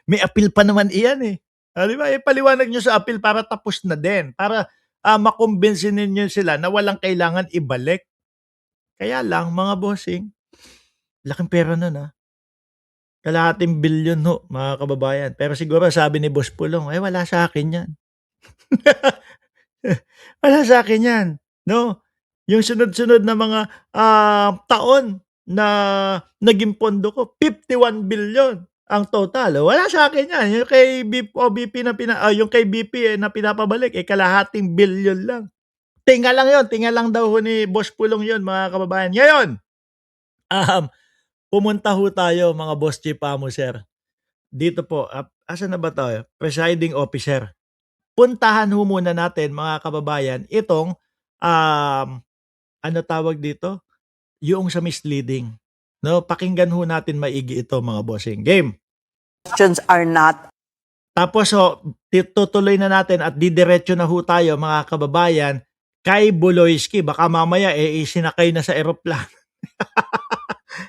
May appeal pa naman iyan, eh. Di ba, ipaliwanag niyo sa appeal para tapos na din, para, makumbinsi ninyo sila na walang kailangan ibalik. Kaya lang mga bossing, laking pera nun, kalahating bilyon ho, mga kababayan. Pero siguro sabi ni Boss Pulong, "Eh, wala sa'kin yan." Wala sa'kin yan, 'no? Yung sunod-sunod na mga, taon na naging pondo ko 51 billion ang total. Wala sa'kin yan, yung kay OBP na yung kay BP, na pinapabalik, kalahating bilyon lang. Tinga lang yun, tinga lang daw ho ni Boss Pulong yun, mga kababayan. Ngayon, um, pumunta ho tayo mga Boss Chief Sir, dito po, asan na ba tayo? Presiding officer. Puntahan ho muna natin mga kababayan itong, um, ano tawag dito? Yung sa misleading, 'no? Pakinggan ho natin maigi ito mga bossing. Game. Questions are not. Tapos tutuloy na natin at didiretso na ho tayo mga kababayan kay Buloyski. Baka mamaya isinakay na sa eroplano.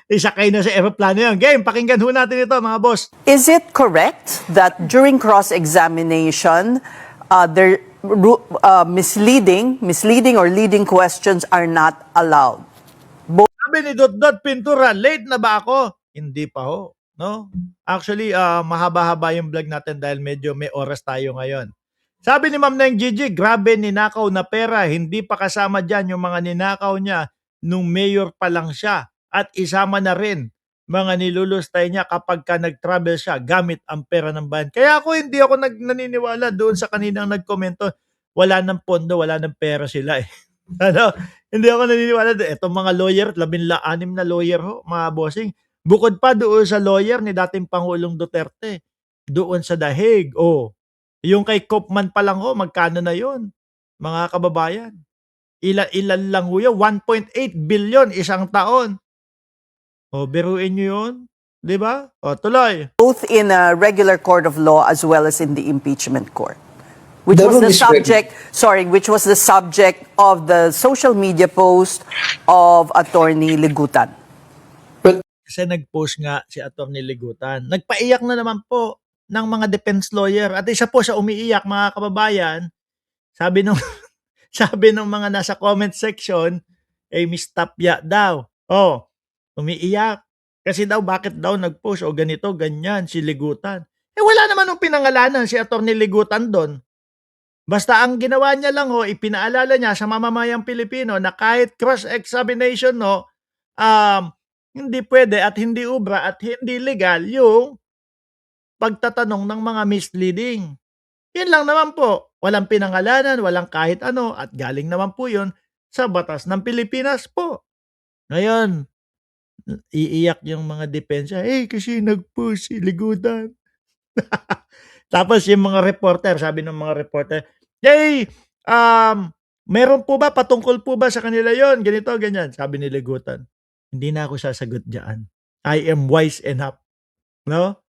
Isakay na sa eroplano yan. Game, pakinggan ho natin ito mga boss. Is it correct that during cross-examination, misleading or leading questions are not allowed? Sabi ni Dot Pintura, late na ba ako? Hindi pa ho, no? Actually, mahaba-haba yung vlog natin dahil medyo may oras tayo ngayon. Sabi ni Ma'am Neng Gigi, grabe ninakaw na pera, hindi pa kasama dyan yung mga ninakaw niya nung mayor pa lang siya. At isama na rin mga nilulustay niya kapag ka nag-travel siya gamit ang pera ng bayan. Kaya hindi ako naniniwala doon sa kaninang nagkomento, wala ng pondo, wala ng pera sila eh. Ano? Hindi ako naniniwala doon. Etong mga lawyer, 16 na lawyer ho, mga bossing. Bukod pa doon sa lawyer ni dating Pangulong Duterte, doon sa The Hague, yung kay Kopman pa lang magkano na yon, mga kababayan? Ilan lang ho yun, 1.8 billion isang taon. Biruin nyo yun, di ba? Tuloy. Both in a regular court of law as well as in the impeachment court. Which The was rule the is very- subject of the social media post of Attorney Ligutan. Kasi nag-post nga si Attorney Ligutan. Nagpaiyak na naman po ng mga defense lawyer. At isa po sa umiiyak, mga kababayan, sabi nung sabi nung mga nasa comment section, Miss Tapia daw. Umiiyak. Kasi daw, bakit daw nag-post o ganito, ganyan, si Ligutan. Wala naman nung pinangalanan si Attorney Ligutan doon. Basta ang ginawa niya lang ipinaalala niya sa mamamayang Pilipino na kahit cross-examination hindi pwede at hindi ubra at hindi legal yung pagtatanong ng mga misleading. Yun lang naman po. Walang pinangalanan, walang kahit ano at galing naman po yun sa batas ng Pilipinas po. Ngayon, iiyak yung mga depensya, kasi nag-post si Ligutan. Tapos yung mga reporter, sabi ng mga reporter, meron po ba, patungkol po ba sa kanila yon, ganito, ganyan. Sabi ni Ligutan, hindi na ako sasagot dyan. I am wise enough, no?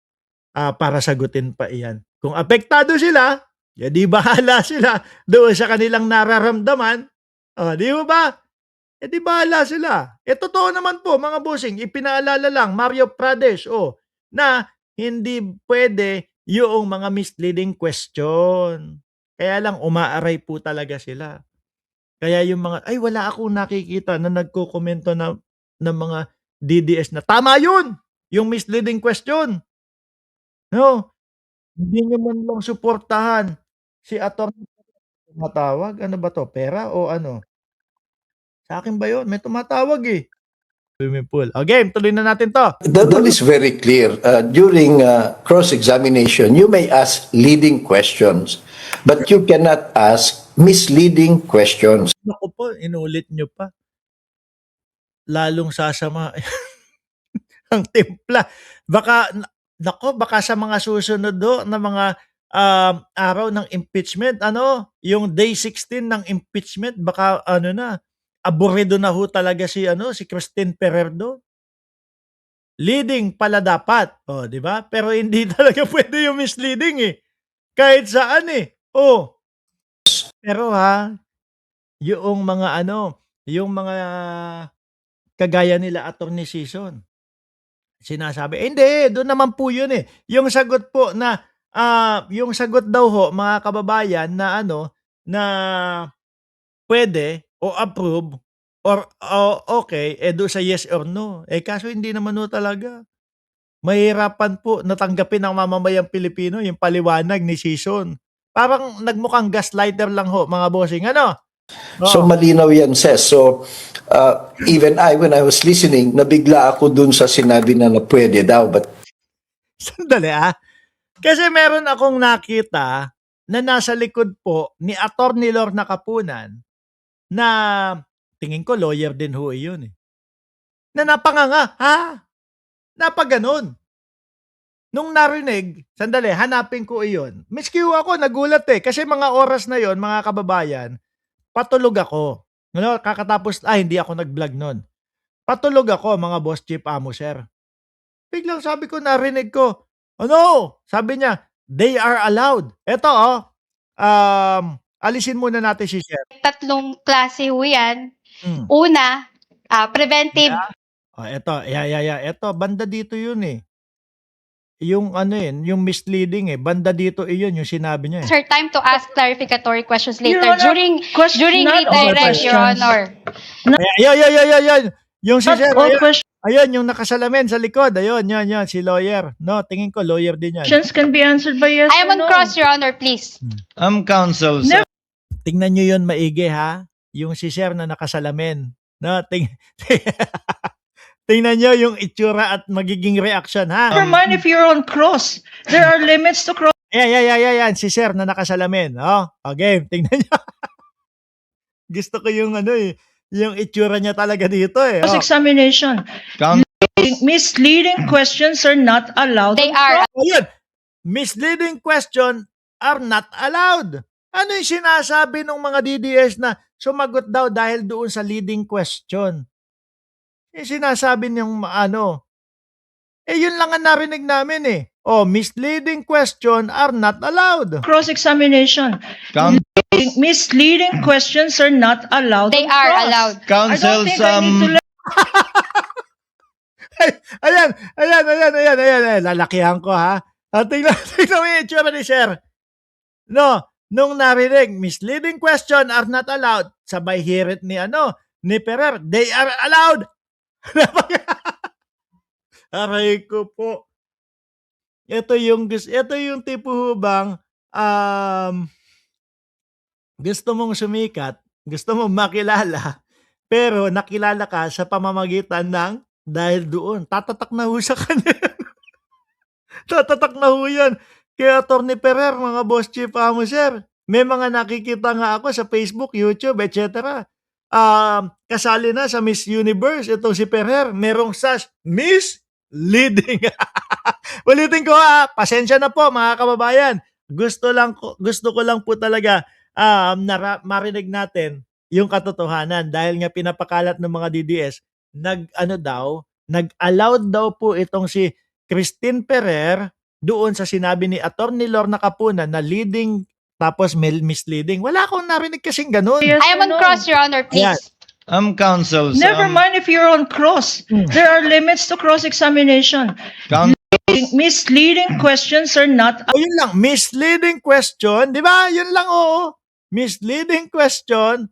Para sagutin pa iyan. Kung apektado sila, di bahala sila doon sa kanilang nararamdaman. Di ba? Di bahala sila. Totoo naman po, mga bossing, ipinaalala lang, Mario Prades, na hindi pwede yung mga misleading question. Kaya lang, umaaray po talaga sila. Kaya yung mga, wala akong nakikita na nagko-komento na ng mga DDS na, tama yun! Yung misleading question. No? Hindi nyo man lang suportahan si Atty. Tumatawag? Ano ba to? Pera o ano? Sa akin ba yun? May tumatawag eh. Swimming pool. Game, tuloy na natin to. The rule is very clear. During cross-examination, you may ask leading questions, but you cannot ask misleading questions. Naku po, inulit nyo pa. Lalong sasama ang timpla. Baka sa mga susunod na mga araw ng impeachment, yung day 16 ng impeachment, baka aburido na ho talaga si Christine Pererdo. Leading pala dapat, di ba? Pero hindi talaga pwede yung misleading eh. Kahit saan eh. Pero yung mga yung mga kagaya nila Attorney Sison, sinasabi, hindi, doon naman po yun eh. Yung sagot po na, yung sagot daw ho, mga kababayan, na ano, na pwede o approve or okay, doon sa yes or no. Kaso hindi naman ho talaga. Mahirapan po natanggapin ng mamamayang Pilipino yung paliwanag ni Sison. Parang nagmukhang gaslighter lang ho, mga bossing. Ano? So malinaw yan, Ses. So even when I was listening, nabigla ako dun sa sinabi na pwede daw. But Sandali Kasi meron akong nakita na nasa likod po ni Atty. Lorna Kapunan na tingin ko lawyer din ho yun eh. Na napanganga, napaganon. Nung narinig, sandali, hanapin ko iyon. Miski ho ako, nagulat kasi mga oras na yon, mga kababayan, patulog ako. Ano, kakatapos, hindi ako nag-vlog nun. Patulog ako, mga boss chief amo, sir. Biglang sabi ko, narinig ko, ano? Sabi niya, they are allowed. Ito, alisin muna natin si sir. Tatlong klase ho yan. Hmm. Una, preventive. Ito, ito, banda dito yun eh. Yung ano yung misleading banda dito iyon yung sinabi niya Sir, time to ask clarificatory questions later. Your Honor, During not all redirect, Your questions. Honor. Ayun. Yung si Not sir, all questions ayun, yung nakasalamin sa likod. Ayun, yan, si lawyer. No, tingin ko lawyer din yan. can be answered by yes I am or on no. cross, Your Honor, please. Counsel, Never- Tingnan nyo yun maigi ha. Yung si sir na nakasalamin. No, tingnan nyo yung itsura at magiging reaction ha. Never mind if you're on cross. There are limits to cross Yan, si sir na nakasalamin. Okay, tingnan nyo. Gusto ko yung yung itsura niya talaga dito examination. Counsel, Misleading questions are not allowed. They on are. cross. Ayun, misleading question are not allowed. Ano yung sinasabi ng mga DDS na sumagot daw dahil doon sa leading question? Yung sinasabi niyang yun lang ang narinig namin misleading question are not allowed. Cross-examination. counsel, Misleading questions are not allowed. They on are cross. allowed. I counsel, don't think I need to Ayan, lalakihan ko ha. Tingnan mo yung itsura ni sir. No, nung narinig, misleading question are not allowed, sabay hirit ni ni Ferrer, they are allowed. Aray ko po. Ito yung tipo hubang gusto mong sumikat, gusto mong makilala, pero nakilala ka sa pamamagitan ng dahil doon. Tatatak na ho sa kanya. Tatatak na ho yan. Kaya Atty. Ferrer, mga boss chief amo, sir. May mga nakikita nga ako sa Facebook, YouTube, etc. Kasali na sa Miss Universe. Itong si Ferrer, merong sash, misleading. Ulitin ko pasensya na po mga kababayan. Gusto ko lang po talaga marinig natin yung katotohanan dahil nga pinapakalat ng mga DDS nag-allowed daw po itong si Christine Ferrer doon sa sinabi ni Atty. Lorna Kapunan na leading tapos misleading. Wala akong narinig kasing ganun. Yes I am or on no. cross, Your Honor, Ayan. please. counsel, Never mind if you're on cross. There are limits to cross-examination. counsel, Misleading questions are not Ayun lang, misleading question, di ba? Yun lang misleading question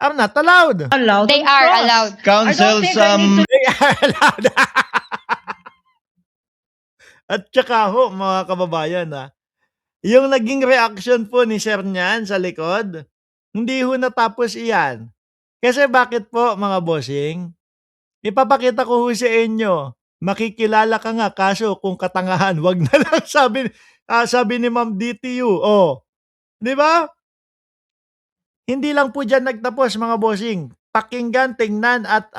are not allowed. allowed. They on are cross. allowed. I counsel, don't think I need to They are allowed. At saka ho, mga kababayan yung naging reaction po ni Sir Nyan sa likod, hindi ho natapos iyan. Kasi bakit po mga bossing? Ipapakita ko ho sa inyo. Makikilala ka nga kaso kung katangahan, wag na lang sabi ni Ma'am DTU. Di ba? Hindi lang po dyan nagtapos mga bossing. Pakinggan, tingnan at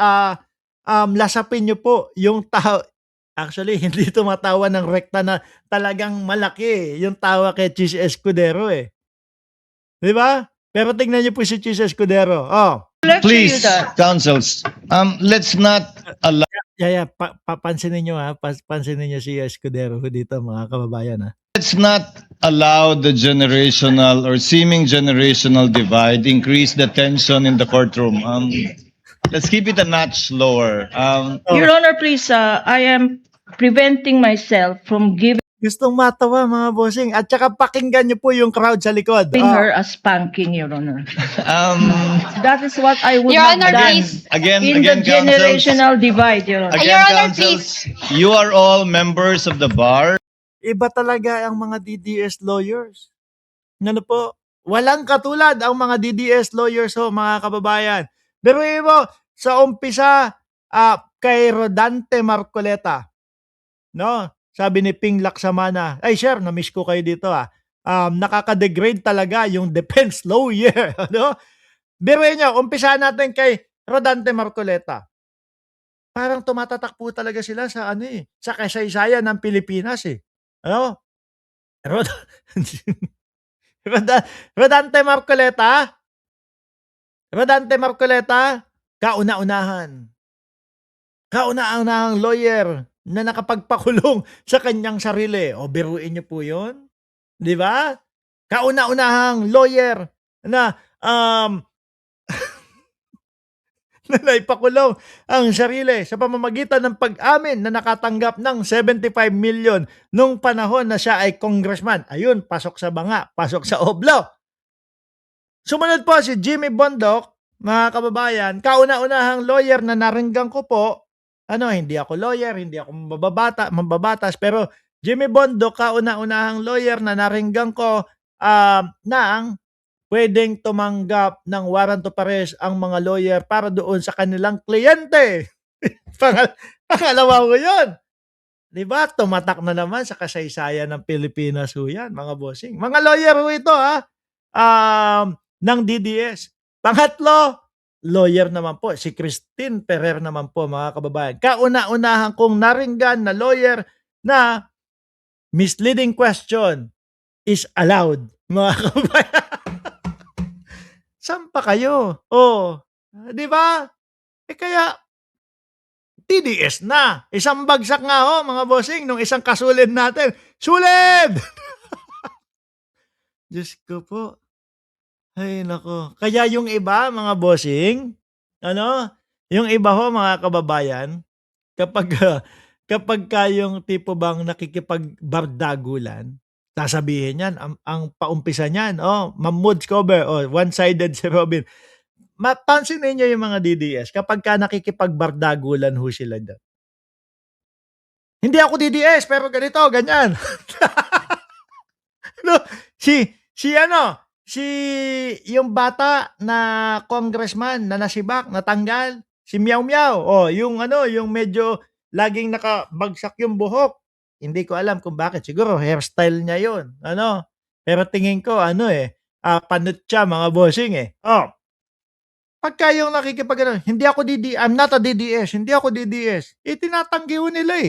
lasapin nyo po yung tao. Actually, hindi tumatawa ng rekta na talagang malaki yung tawa kay Chis Escudero Di ba? Pero tingnan nyo po si Chis Escudero. lecture you please, that. counsels, let's not allow Pansinin nyo pansinin nyo si Escudero dito mga kababayan let's not allow the generational or seeming generational divide increase the tension in the courtroom. let's keep it a notch lower. Your Honor, please, I am preventing myself from giving Gustong matawa, mga bossing. At saka pakinggan niyo po yung crowd sa likod. her a spanking, Your Honor. um, That is what I would Your have Honor, done please. again, in the councils. generational divide, Your Honor. Again, Your Honor, councils, you are all members of the bar. Iba talaga ang mga DDS lawyers. Ano po? Walang katulad ang mga DDS lawyers ho, mga kababayan. Pero mo, sa umpisa, kay Rodante Marcoleta, no? Sabi ni Ping Laksamana, ay sir, na-miss ko kayo dito nakaka-degrade talaga yung defense lawyer. Ano? Biruin nyo, umpisa natin kay Rodante Marcoleta. Parang tumatatak po talaga sila sa sa kasaysayan ng Pilipinas Ano? Rodante Marcoleta? Rodante Marcoleta, kauna-unahang lawyer na nakapagpakulong sa kanyang sarili. O biruin niyo po 'yon. 'Di ba? Kauna-unahang lawyer na na naipakulong ang sarili sa pamamagitan ng pag-amin na nakatanggap ng 75 million nung panahon na siya ay congressman. Ayun, pasok sa banga, pasok sa oblo. Sumunod po si Jimmy Bondoc, mga kababayan, kauna-unahang lawyer na naringgan ko po. Hindi ako lawyer, hindi ako mambabatas, pero Jimmy Bondoc, kauna-unahang lawyer na naringgan ko nang pwedeng tumanggap ng warrant of arrest ang mga lawyer para doon sa kanilang kliyente. Pangalawa ko yun. Diba? Tumatak na naman sa kasaysayan ng Pilipinas ho yan, mga bossing. Mga lawyer ho ito ng DDS. Pangatlo, lawyer naman po, si Christine Ferrer naman po, mga kababayan. Kauna-unahan kong naringgan na lawyer na misleading question is allowed, mga kababayan. Saan pa kayo? Di ba? Kaya, TDS na. Isang bagsak nga mga bossing, nung isang kasulid natin. Sulid! Diyos ko po. Ay, nako. Kaya yung iba, mga bossing, yung iba mga kababayan, kapag yung tipo bang nakikipagbardagulan, sasabihin yan, ang paumpisa niyan, Mahmoud's cover, one-sided si Robin. Mapansin ninyo yung mga DDS, kapag nakikipagbardagulan ho sila doon. Hindi ako DDS, pero ganito, ganyan. Si yung bata na congressman na nasibak, natanggal, si Meow Meow, yung medyo laging nakabagsak yung buhok. Hindi ko alam kung bakit. Siguro hairstyle niya yun. Pero tingin ko, panot siya, mga bossing Pagka yung nakikipag, I'm not a DDS, hindi ako DDS, tinatanggi nila